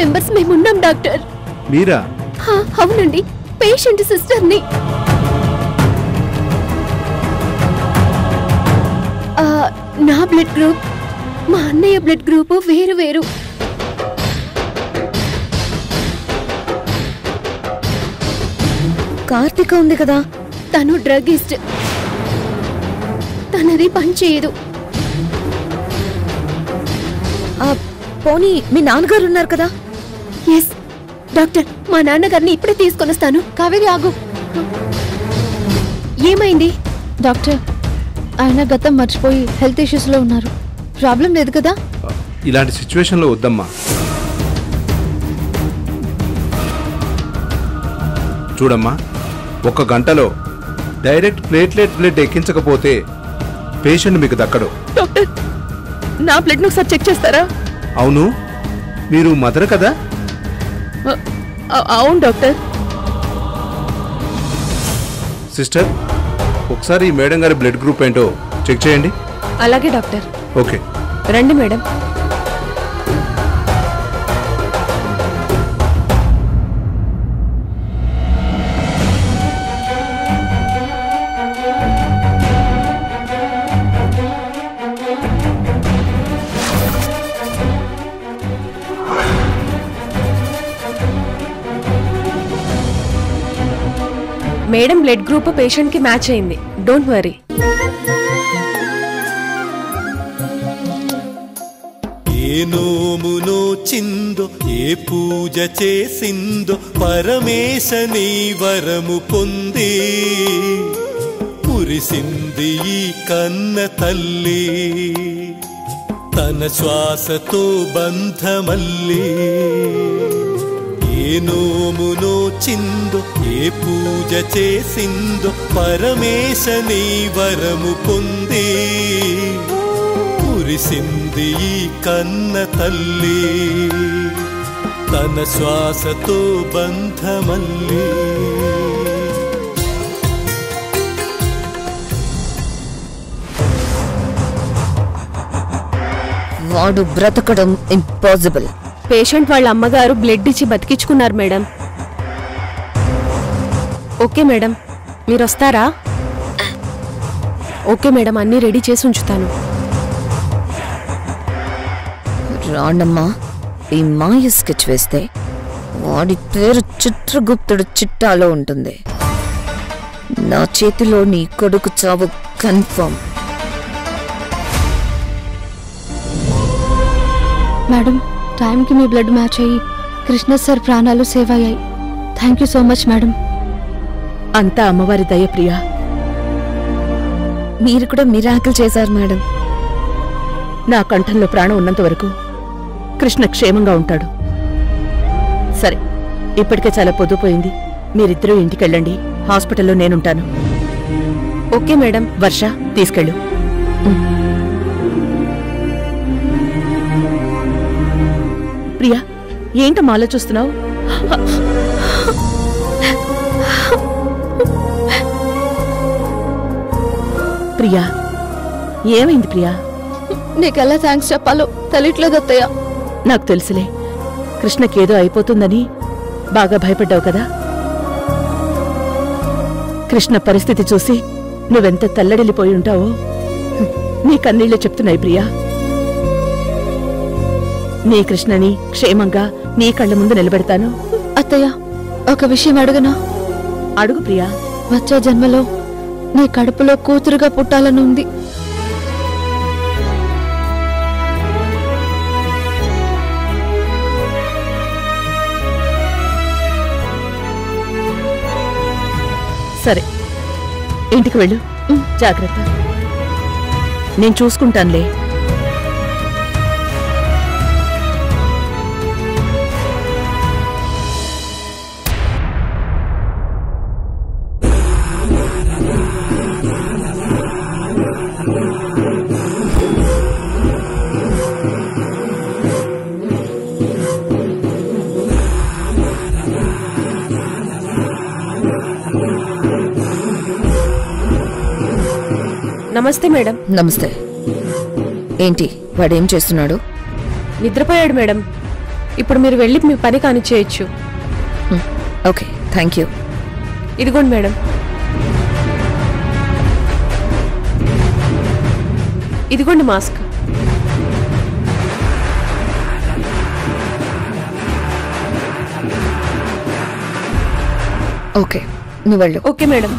Members మేమున్నాం doctor. మీరా? అవునండి, patient సిస్టర్ని. నా బ్లడ్ గ్రూప్, మా అన్నయ్య బ్లడ్ గ్రూప్ వేరు వేరు. కార్తిక ఉంది కదా, తను డ్రగిస్ట్. తనది పని చేయదు. పోనీ మీ నాన్నగారు ఉన్నారు కదా? ఎస్ డాక్టర్, మా నాన్నగారిని ఇప్పుడే తీసుకొని వస్తాను. కావేరి ఆగు. ఏమైంది డాక్టర్? ఆయన గతం మర్చిపోయి హెల్త్ ఇష్యూస్ లో ఉన్నారు. ప్రాబ్లం లేదు కదా? ఇలాంటి సిచ్యువేషన్ లో వద్దమ్మా. చూడమ్మా, 1 గంటలో డైరెక్ట్ ప్లేట్లెట్ బ్లడ్ ఎక్కించకపోతే పేషెంట్ మీకు దక్కడు. డాక్టర్, నా బ్లడ్ ను ఒకసారి చెక్ చేస్తారా? అవును, మీరు మదర్ కదా? అవును డాక్టర్. సిస్టర్, ఒకసారి ఈ మేడం గారి బ్లడ్ గ్రూప్ ఏంటో చెక్ చేయండి. అలాగే డాక్టర్. ఓకే, రండి madam. Madam blood group patient కి మ్యాచ్ అయింది. Don't worry. ఏ నోమునో చిందో, ఏ పూజ చేసిందో, పరమేశని వరము పొంది మురిసింది ఈ కన్న తల్లి. తన శ్వాసతో బంధమల్లి. ఏ నోమునో చిందో, ఏ పూజ చేసిందో, పరమేశని వరము పొంది మురిసింది ఈ కన్న తల్లి. తన శ్వాసతో బంధమల్లి. వాడు బ్రతకడం ఇంపాసిబుల్. పేషెంట్ వాళ్ళ అమ్మగారు బ్లడ్ ఇచ్చి బతికించుకున్నారు మేడం. ఓకే మేడం, మీరు వస్తారా? ఓకే మేడం, అన్నీ రెడీ చేసి ఉంచుతాను. రాండమ్మా, ఈ మాయ స్కెచ్ వేస్తే వాడి పేరు చిత్రగుప్తుడు చిట్టాలో ఉంటుంది. నా చేతిలో నీ కొడుకు చావు కన్ఫర్మ్. మేడం, టైంకి మీ బ్లడ్ మ్యాచ్ అయ్యి కృష్ణ సార్ ప్రాణాలు సేవ్ అయ్యాయి. Thank you so much madam. అంతా అమ్మవారి దయ ప్రియా. మీరు కూడా మిరాకిల్ చేశారు మేడం. నా కంఠంలో ప్రాణం ఉన్నంత వరకు కృష్ణ క్షేమంగా ఉంటాడు. సరే, ఇప్పటికే చాలా పొద్దుపోయింది. మీరిద్దరూ ఇంటికెళ్ళండి. హాస్పిటల్లో నేనుంటాను. Okay madam. వర్ష, తీసుకెళ్ళు. ప్రియా, ఏంటమ్మా ఆలోచిస్తున్నావు? ప్రియా, ఏమైంది ప్రియా? నీకెలా థ్యాంక్స్ చెప్పాలో తెలియట్లేదు అత్తయ్య. నాకు తెలుసులే, కృష్ణకేదో అయిపోతుందని బాగా భయపడ్డావు కదా. కృష్ణ పరిస్థితి చూసి నువ్వెంత తల్లడిల్లిపోయి ఉంటావో నీ కన్నీళ్లు చెప్తున్నాయి ప్రియా. నీ కృష్ణని క్షేమంగా నీ కళ్ళ ముందు నిలబెడతాను. అత్తయ్య, ఒక విషయం అడుగనా? అడుగు ప్రియా. వచ్చే జన్మలో నీ కడుపులో కూతురుగా పుట్టాలని ఉంది. సరే, ఇంటికి వెళ్ళు. జాగ్రత్త, నేను చూసుకుంటానులే. నమస్తే మేడం. నమస్తే. ఏంటి వాడేం చేస్తున్నాడు? నిద్రపోయాడు మేడం. ఇప్పుడు మీరు వెళ్ళి మీ పని కానిచ్చేయచ్చు. Okay, thank you. ఇదిగోండి మేడం. ఇదిగోండి మాస్క్. ఓకే, నువ్వు వెళ్ళు. Okay madam.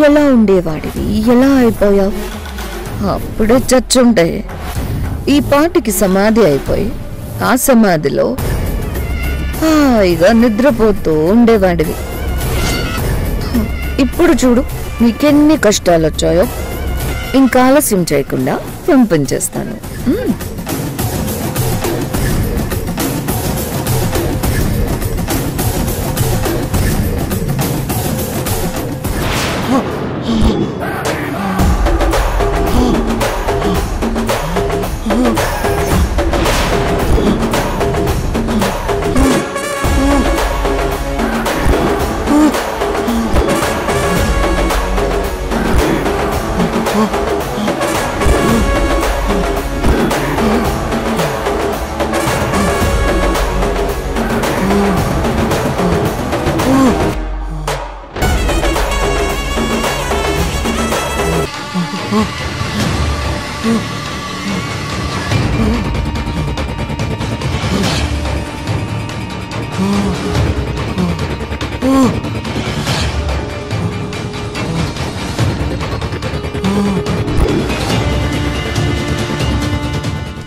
ఎలా ఉండేవాడివి, ఎలా అయిపోయావు? అప్పుడే చచ్చుంటే ఈ పాటికి సమాధి అయిపోయి ఆ సమాధిలో హాయిగా నిద్రపోతూ ఉండేవాడివి. ఇప్పుడు చూడు నీకెన్ని కష్టాలు వచ్చాయో. ఇంకా ఆలస్యం చేయకుండా పంపించేస్తాను.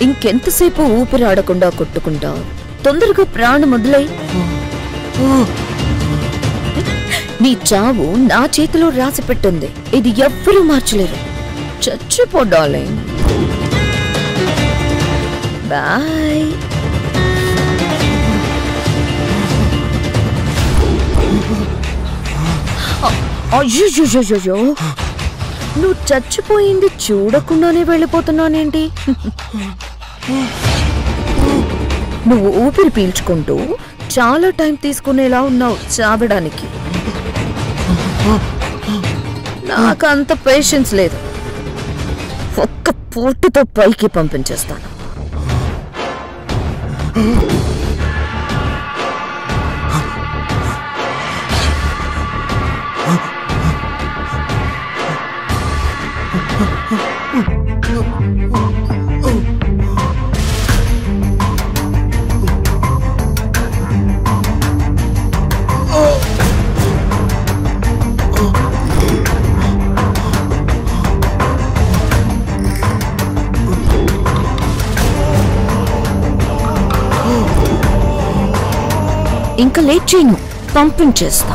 ఇంకెంతసేపు ఊపిరాడకుండా కొట్టుకుంటా? తొందరగా ప్రాణం మొదలై. నీ చావు నా చేతిలో రాసి పెట్టింది. ఇది ఎవ్వరూ మార్చలేరు. చచ్చిపో డార్లింగ్. బాయ్. అయ్యో, నువ్వు చచ్చిపోయింది చూడకుండానే వెళ్ళిపోతున్నానేంటి? నువ్వు ఊపిరి పీల్చుకుంటూ చాలా టైం తీసుకునేలా ఉన్నావు చావడానికి. నాకు అంత పేషెన్స్ లేదు. ఒక్క పోటుతో పైకి పంపించేస్తాను. ఇంకా లేట్ చేయను, పంపించేస్తా.